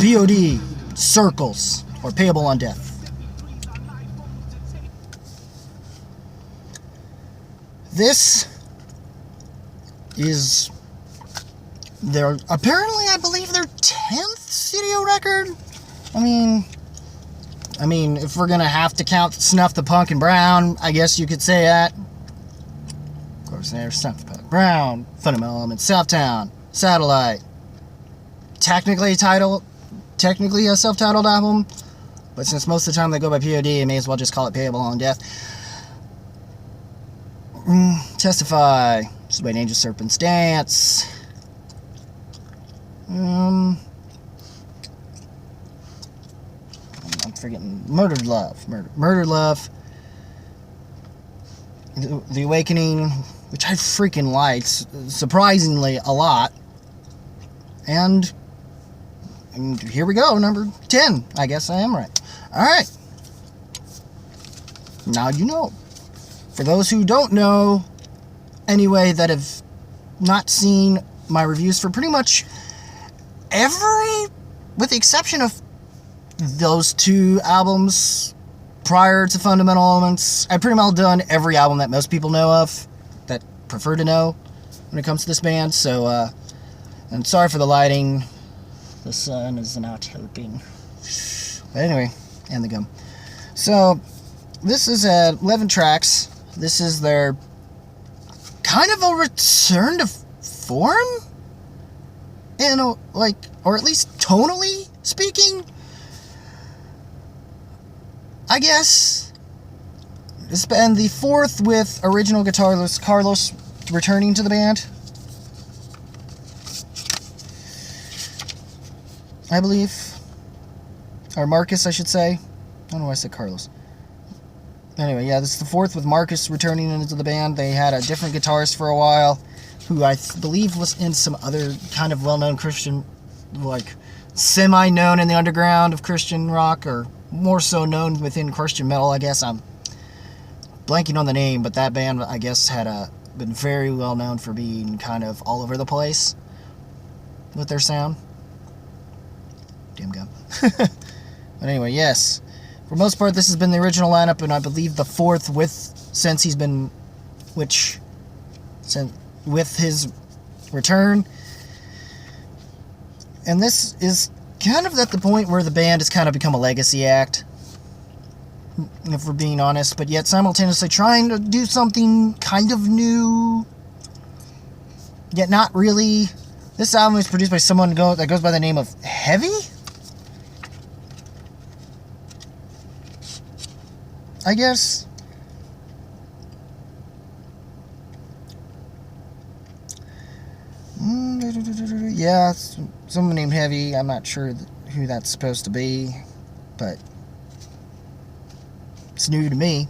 P.O.D. Circles, or Payable on Death. This is their, apparently, I believe, their 10th studio record. I mean, if we're gonna have to count Snuff the Punk and Brown, I guess you could say that. Of course, there's Snuff the Punk, Brown, Fundamental Elements, Southtown, Satellite. Technically a self-titled album, but since most of the time they go by P.O.D., I may as well just call it Payable on Death. Testify, Sweet Angel Serpent's Dance. I'm forgetting. Murdered Love. Murdered Love. The Awakening, which I freaking liked, surprisingly a lot. And here we go, number 10. I guess I am right. Alright. Now you know. For those who don't know, anyway, that have not seen my reviews for pretty much every, with the exception of those two albums prior to Fundamental Elements, I've pretty well done every album that most people know of, that prefer to know when it comes to this band. So, and sorry for the lighting. The sun is not helping. But anyway, and the gum. So, this is 11 tracks. This is their kind of a return to form, or at least tonally speaking, I guess. It's been the fourth with original guitarist Carlos returning to the band, I believe, or Marcus, I should say. I don't know why I said Carlos. Anyway, yeah, this is the fourth with Marcus returning into the band. They had a different guitarist for a while, who I believe was in some other kind of well-known Christian, semi-known in the underground of Christian rock, or more so known within Christian metal, I guess. I'm blanking on the name, but that band, I guess, had been very well known for being kind of all over the place with their sound. Damn gum. But anyway, yes. For the most part, this has been the original lineup, and I believe the fourth with his return. And this is kind of at the point where the band has kind of become a legacy act, if we're being honest, but yet simultaneously trying to do something kind of new, yet not really. This album is produced by someone that goes by the name of Heavy? I guess. Yeah, someone named Heavy. I'm not sure who that's supposed to be, but it's new to me.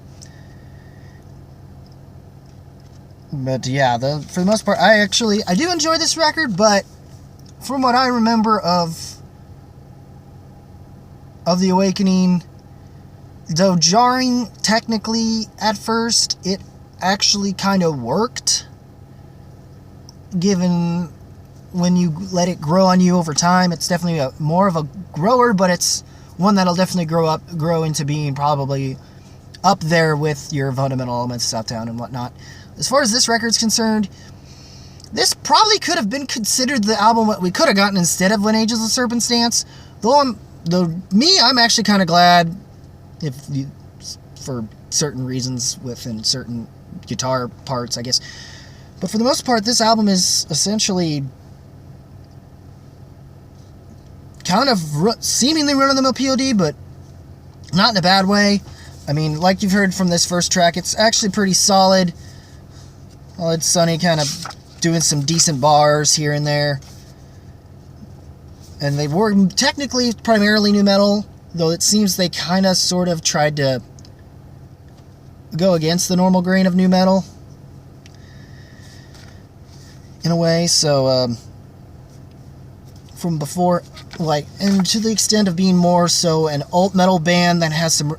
But yeah, for the most part, I do enjoy this record, but from what I remember of The Awakening, though jarring technically at first, it actually kind of worked, given when you let it grow on you over time. It's definitely more of a grower, but it's one that'll definitely grow into being probably up there with your Fundamental Elements, Southtown, and whatnot. As far as this record's concerned, this probably could have been considered the album that we could have gotten instead of When Angels of Serpent's Dance. I'm actually kind of glad, for certain reasons within certain guitar parts, I guess. But for the most part, this album is essentially kind of seemingly run-of-the-mill P.O.D., but not in a bad way. I mean, like you've heard from this first track, it's actually pretty solid. Well, it's Sonny kind of doing some decent bars here and there. And they were technically primarily nu metal, though it seems they kind of sort of tried to go against the normal grain of nu metal in a way. So from before, and to the extent of being more so an alt metal band that has some,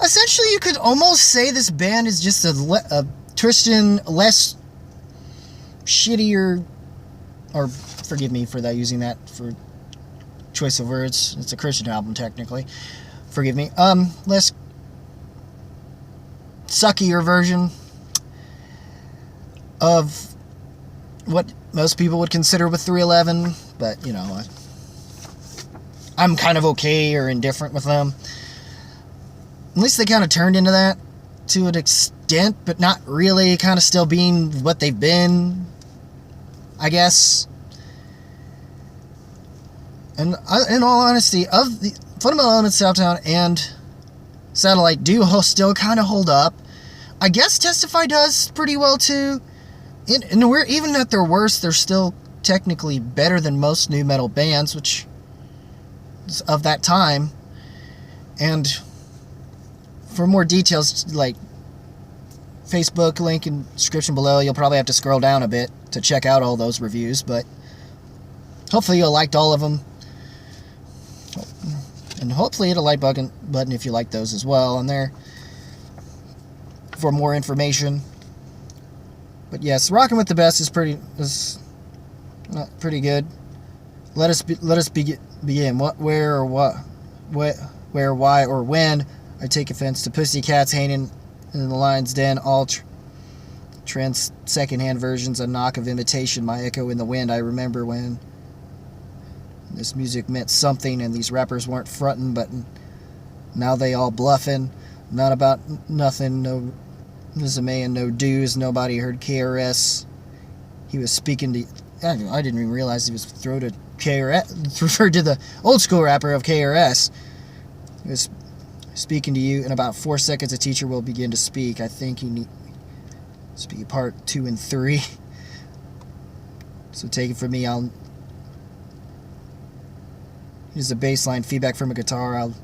essentially you could almost say this band is just a Christian, less shittier, or forgive me for that, using that for choice of words. It's a Christian album, technically. Forgive me. Less suckier version of what most people would consider with 311, but, you know, I'm kind of okay or indifferent with them. At least they kind of turned into that to an extent, but not really, kind of still being what they've been, I guess. And in all honesty, of the Fundamental Elements, Southtown, and Satellite do still kind of hold up. I guess Testify does pretty well too. Even at their worst, they're still technically better than most nu metal bands, which is of that time. And for more details, like Facebook link in description below, you'll probably have to scroll down a bit to check out all those reviews, but hopefully you'll liked all of them. And hopefully hit a like button if you like those as well on there for more information. But yes, Rockin' with the Best is pretty good. Let us begin. Where, why, or when I take offense to Pussycats hanging in the lion's den, all trans secondhand versions, a knock of imitation, my echo in the wind. I remember when this music meant something and these rappers weren't frontin', but now they all bluffing. Not about nothing, no resume and no dues. Nobody heard KRS. He was speaking to... I didn't even realize he was referred to the old school rapper of KRS. He was speaking to you. In about 4 seconds, a teacher will begin to speak. I think you need speak part 2 and 3. So take it from me. Here's the baseline feedback from a guitar. I'll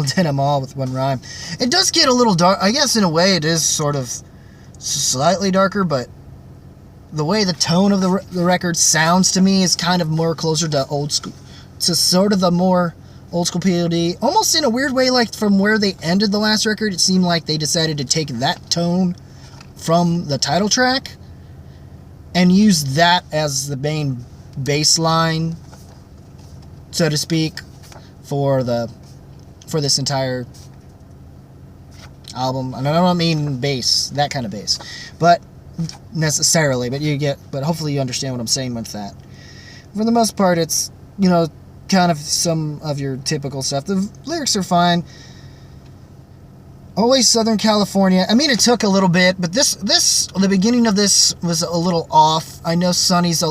den them all with one rhyme. It does get a little dark. I guess in a way it is sort of slightly darker, but the way the tone of the record sounds to me is kind of more closer to old school, to sort of the more old school P.O.D. Almost in a weird way, like from where they ended the last record, it seemed like they decided to take that tone from the title track and use that as the main bass line, so to speak, for this entire album. And I don't mean bass, that kind of bass, but necessarily, but hopefully you understand what I'm saying with that. For the most part, it's, you know, kind of some of your typical stuff. The lyrics are fine. Always Southern California. I mean, it took a little bit, but the beginning of this was a little off. I know Sonny's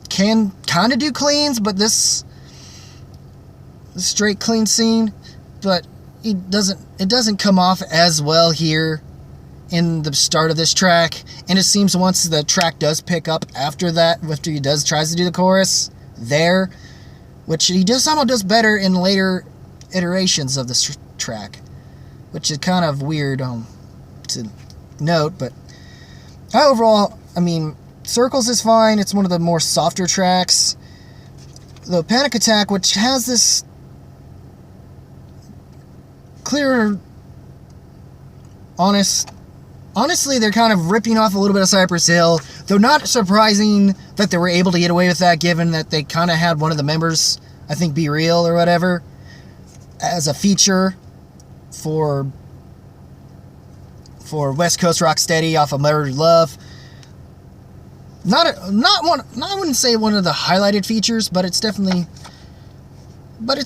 can kind of do cleans, but this straight clean scene, but it doesn't come off as well here in the start of this track. And it seems once the track does pick up after that, after he tries to do the chorus there, which he somehow does better in later iterations of this track, which is kind of weird to note. But overall, I mean, Circles is fine. It's one of the more softer tracks. The Panic Attack, which has this clearer, honestly, they're kind of ripping off a little bit of Cypress Hill, though not surprising that they were able to get away with that, given that they kind of had one of the members, I think Be Real or whatever, as a feature for West Coast Rocksteady off of Murdered Love. I wouldn't say one of the highlighted features, but it's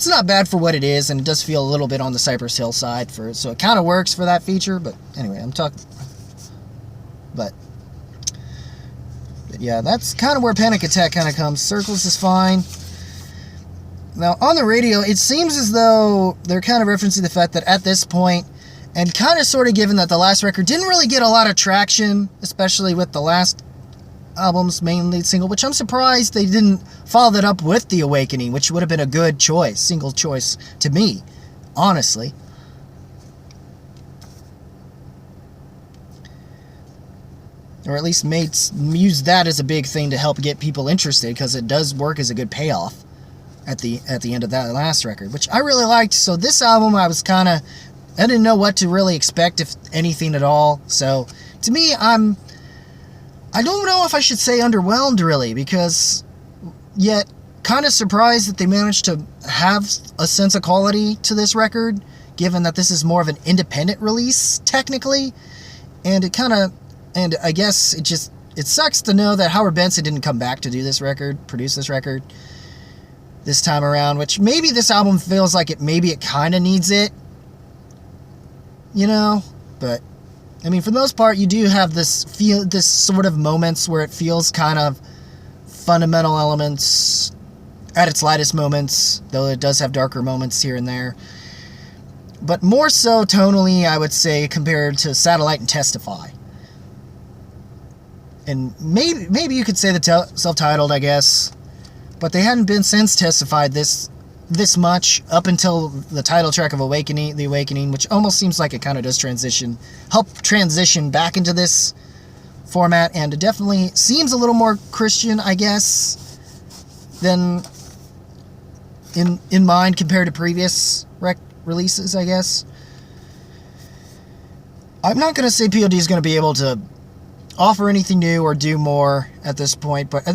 not bad for what it is, and it does feel a little bit on the Cypress Hill side so it kind of works for that feature. But anyway, but yeah, that's kind of where Panic Attack kind of comes. Circles is fine. Now, on the radio, it seems as though they're kind of referencing the fact that at this point, and kind of sort of given that the last record didn't really get a lot of traction, especially with the last album's main lead single, which I'm surprised they didn't follow that up with The Awakening, which would have been a good choice, single choice to me, honestly. Or at least use that as a big thing to help get people interested, because it does work as a good payoff at the end of that last record, which I really liked. So this album, I didn't know what to really expect, if anything at all. So to me, I don't know if I should say underwhelmed, really, because yet kind of surprised that they managed to have a sense of quality to this record, given that this is more of an independent release, technically. And I guess it sucks to know that Howard Benson didn't come back to produce this record this time around, which maybe this album feels like it kind of needs it, but I mean, for the most part, you do have this sort of moments where it feels kind of fundamental elements at its lightest moments, though it does have darker moments here and there. But more so tonally, I would say, compared to Satellite and Testify. And maybe you could say the self-titled, I guess. But they hadn't been since Testified this much up until the title track of The Awakening, which almost seems like it kind of does help transition back into this format, and it definitely seems a little more Christian, I guess, than in mind compared to previous releases, I guess. I'm not going to say P.O.D. is going to be able to offer anything new or do more at this point, but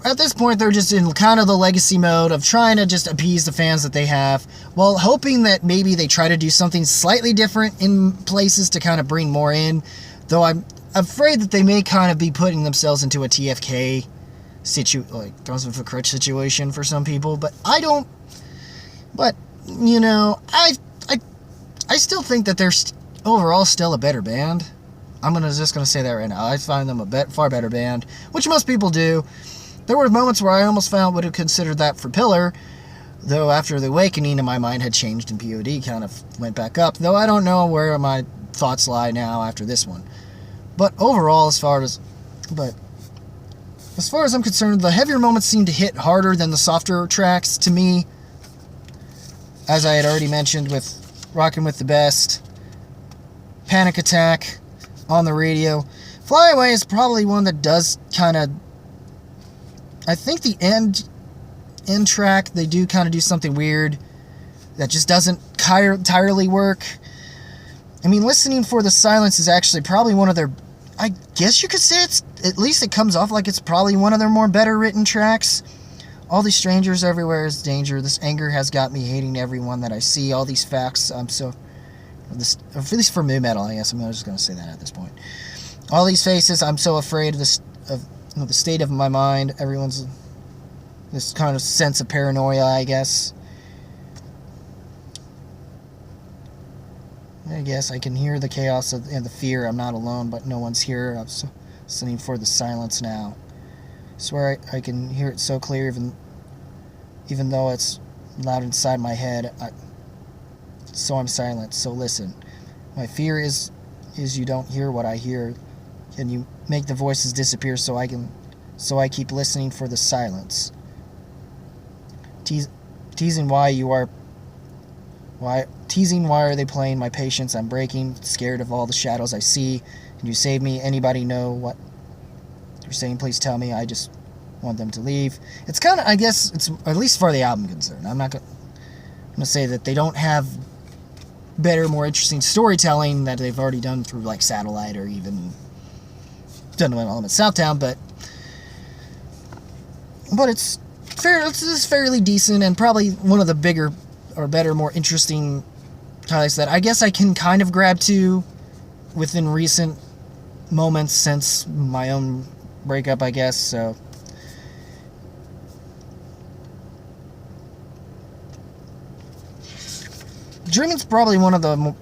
at this point, they're just in kind of the legacy mode of trying to just appease the fans that they have, while hoping that maybe they try to do something slightly different in places to kind of bring more in, though I'm afraid that they may kind of be putting themselves into a TFK throws them for crutch situation for some people, but I don't, but, I still think that they're overall still a better band. I'm just going to say that right now. I find them a far better band, which most people do. There were moments where I almost would have considered that for Pillar, though after The Awakening, my mind had changed and P.O.D. kind of went back up, though I don't know where my thoughts lie now after this one. But overall, as far as I'm concerned, the heavier moments seem to hit harder than the softer tracks to me, as I had already mentioned with Rockin' With The Best, Panic Attack, On the Radio. Fly Away is probably one that does kind of, I think the end track, they do kind of do something weird that just doesn't entirely work. I mean, Listening for the Silence is actually probably one of their, I guess you could say at least it comes off like it's probably one of their more better written tracks. All these strangers everywhere is danger. This anger has got me hating everyone that I see. All these facts, at least for new metal, I guess I'm just going to say that at this point. All these faces, I'm so afraid of the state of my mind. Everyone's this kind of sense of paranoia, I guess. I guess I can hear the chaos and the fear. I'm not alone, but no one's here. I'm listening for the silence now. I swear I can hear it so clear, even though it's loud inside my head. So I'm silent. So listen. My fear is you don't hear what I hear. Can you make the voices disappear so I keep listening for the silence? Teasing why are they playing my patience? I'm breaking, scared of all the shadows I see. Can you save me? Anybody know what you're saying? Please tell me. I just want them to leave. It's kind of, I guess, it's at least for the album concerned. I'm going to say that they don't have better, more interesting storytelling that they've already done through like Satellite or even done with Element Southtown, but it's fairly decent and probably one of the bigger or better, more interesting titles that I guess I can kind of grab to within recent moments since my own breakup, I guess. So Dreaming's probably one of the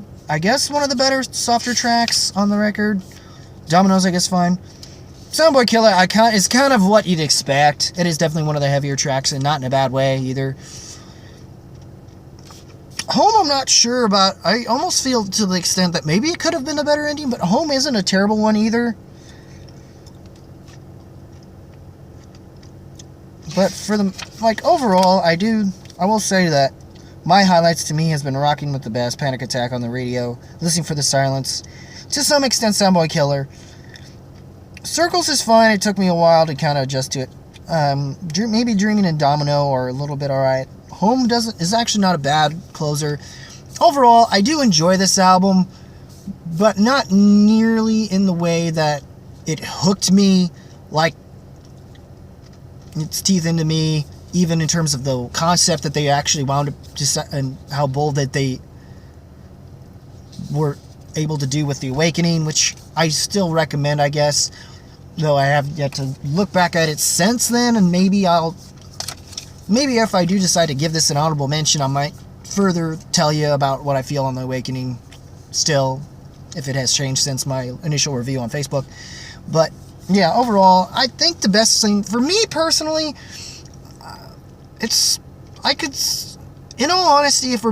better, softer tracks on the record. Dominoes, I guess, fine. Soundboy Killer is kind of what you'd expect. It is definitely one of the heavier tracks, and not in a bad way either. Home, I'm not sure about. I almost feel to the extent that maybe it could have been a better ending, but Home isn't a terrible one either. But for overall, I will say that my highlights to me has been Rocking with the Best, Panic Attack on the Radio, Listening for the Silence, to some extent Soundboy Killer. Circles is fine. It took me a while to kind of adjust to it. Maybe Dreaming and Domino are a little bit alright. Home is actually not a bad closer. Overall, I do enjoy this album, but not nearly in the way that it hooked me like its teeth into me, even in terms of the concept that they actually wound up and how bold that they were able to do with The Awakening, which I still recommend, I guess, though I have yet to look back at it since then, and maybe if I do decide to give this an honorable mention, I might further tell you about what I feel on The Awakening still, if it has changed since my initial review on Facebook. But yeah, overall, I think the best thing for me personally, in all honesty, if we're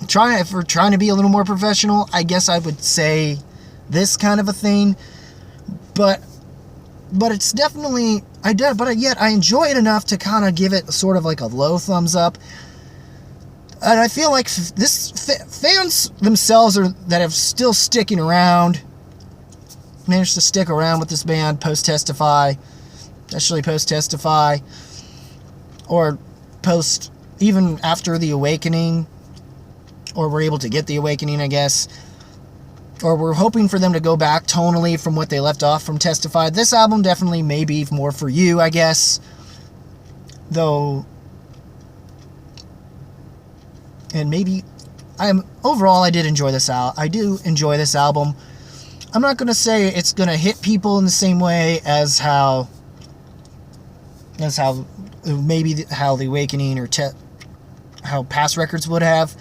trying to be a little more professional, I guess I would say this kind of a thing. But it's definitely, yet I enjoy it enough to kind of give it sort of like a low thumbs up. And I feel like fans themselves that have still sticking around, managed to stick around with this band post-Testify, especially post-Testify, or post even after The Awakening, or we're able to get The Awakening, I guess, or we're hoping for them to go back tonally from what they left off from Testify. This album definitely may be more for you, I guess, though, and maybe overall I do enjoy this album. I'm not going to say it's going to hit people in the same way as how The Awakening or how past records would have.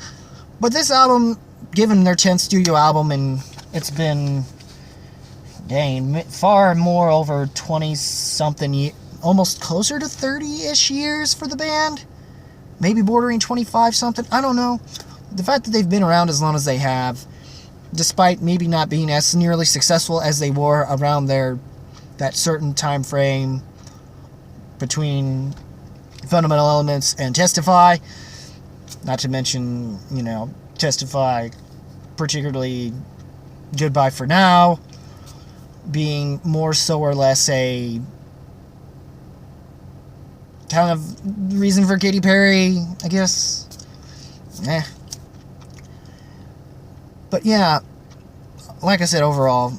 But this album, given their 10th studio album, and it's been, far more over 20-something, almost closer to 30-ish years for the band. Maybe bordering 25-something, I don't know. The fact that they've been around as long as they have, despite maybe not being as nearly successful as they were around that certain time frame between Fundamental Elements and Testify, not to mention, Testify, particularly Goodbye for Now, being more so or less a kind of reason for Katy Perry, I guess. But yeah, like I said, overall,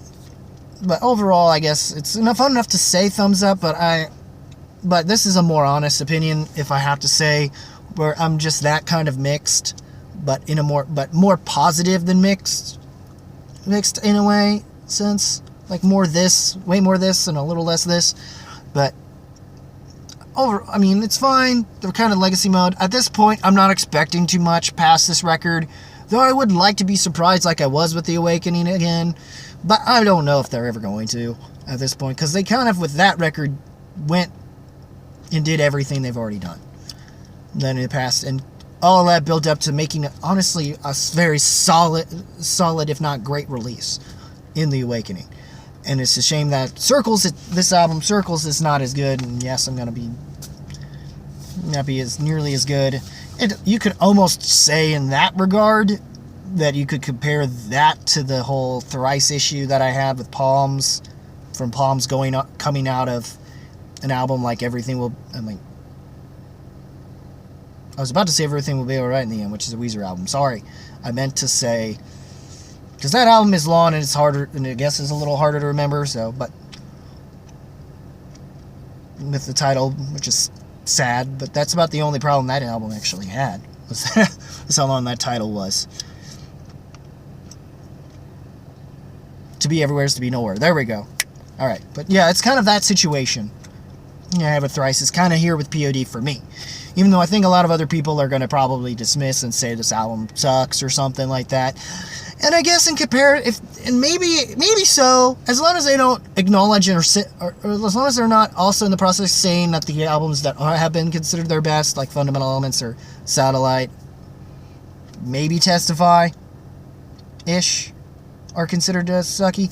I guess it's fun enough to say thumbs up, but this is a more honest opinion, if I have to say, where I'm just that kind of mixed, but more positive than mixed in a way, sense, like way more this and a little less this. But it's fine. They're kind of legacy mode. At this point, I'm not expecting too much past this record, though I would like to be surprised like I was with The Awakening again, but I don't know if they're ever going to at this point, because they kind of, with that record, went and did everything they've already done then in the past, and all of that built up to making, honestly, a very solid, if not great release in The Awakening. And it's a shame that this album, Circles, is not as good, and yes, I'm going to not be as nearly as good. You could almost say in that regard that you could compare that to the whole Thrice issue that I had with Palms, from Palms coming out of an album like I was about to say Everything Will Be Alright in the End, which is a Weezer album. Sorry. I meant to say, because that album is long and it's harder, and I guess is a little harder to remember, but with the title, which is sad, but that's about the only problem that album actually had, was how long that title was. To Be Everywhere is to Be Nowhere. There we go. Alright, but yeah, it's kind of that situation. I have a Thrice. It's kind of here with P.O.D. for me. Even though I think a lot of other people are going to probably dismiss and say this album sucks or something like that. And I guess maybe so, as long as they don't acknowledge or as long as they're not also in the process saying that the albums that have been considered their best, like Fundamental Elements or Satellite, maybe Testify-ish, are considered as sucky,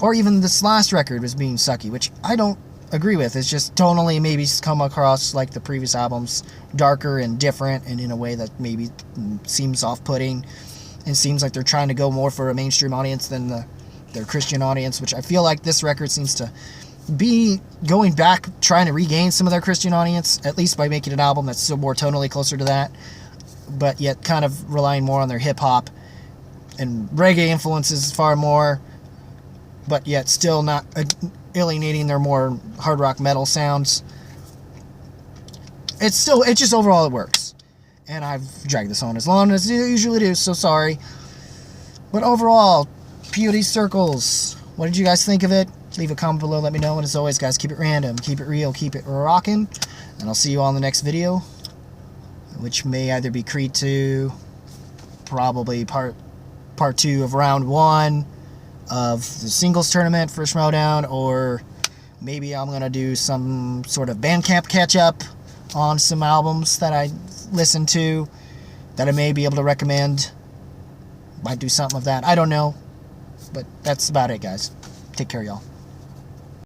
or even this last record was being sucky, which I don't agree with. It's just tonally maybe come across like the previous albums, darker and different, and in a way that maybe seems off-putting, and seems like they're trying to go more for a mainstream audience than their Christian audience, which I feel like this record seems to be going back, trying to regain some of their Christian audience, at least by making an album that's still more tonally closer to that, but yet kind of relying more on their hip-hop and reggae influences far more, but yet still not alienating their more hard rock metal sounds. it's just overall it works. And I've dragged this on as long as I usually do, so sorry. But overall, P.O.D. Circles, what did you guys think of it? Leave a comment below, let me know. And as always, guys, keep it random, keep it real, keep it rocking. And I'll see you all in the next video, which may either be Creed 2, probably part 2 of round 1 of the singles tournament, first showdown, or maybe I'm going to do some sort of Bandcamp catch-up on some albums that I listened to that I may be able to recommend. Might do something of that. I don't know. But that's about it, guys. Take care, y'all.